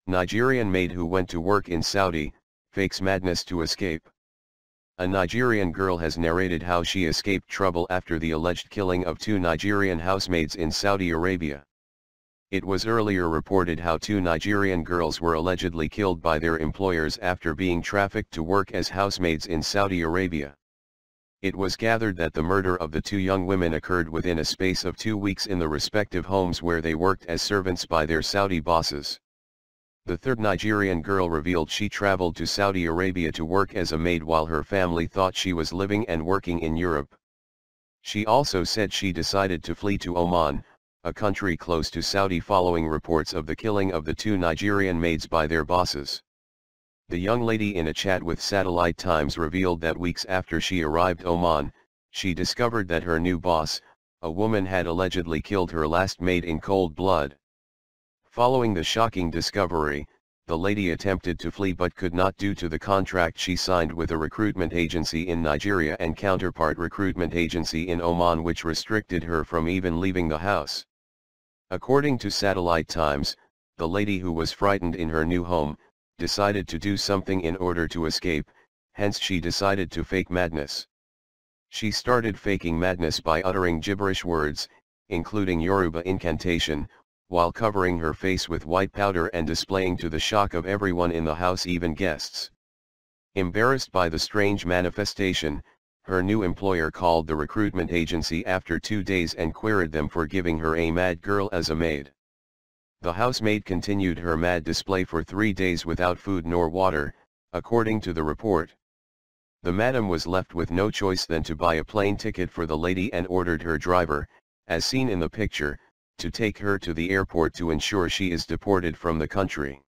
Nigerian maid who went to work in Saudi, fakes madness to escape. A Nigerian girl has narrated how she escaped trouble after the alleged killing of two Nigerian housemaids in Saudi Arabia. It was earlier reported how two Nigerian girls were allegedly killed by their employers after being trafficked to work as housemaids in Saudi Arabia. It was gathered that the murder of the two young women occurred within a space of 2 weeks in the respective homes where they worked as servants by their Saudi bosses. The third Nigerian girl revealed she traveled to Saudi Arabia to work as a maid while her family thought she was living and working in Europe. She also said she decided to flee to Oman, a country close to Saudi, following reports of the killing of the two Nigerian maids by their bosses. The young lady in a chat with Satellite Times revealed that weeks after she arrived Oman, she discovered that her new boss, a woman, had allegedly killed her last maid in cold blood. Following the shocking discovery, the lady attempted to flee but could not due to the contract she signed with a recruitment agency in Nigeria and counterpart recruitment agency in Oman, which restricted her from even leaving the house. According to Satellite Times, the lady, who was frightened in her new home, decided to do something in order to escape, hence she decided to fake madness. She started faking madness by uttering gibberish words, including Yoruba incantation, while covering her face with white powder and displaying to the shock of everyone in the house, even guests. Embarrassed by the strange manifestation, her new employer called the recruitment agency after 2 days and queried them for giving her a mad girl as a maid. The housemaid continued her mad display for 3 days without food nor water, according to the report. The madam was left with no choice than to buy a plane ticket for the lady and ordered her driver, as seen in the picture, to take her to the airport to ensure she is deported from the country.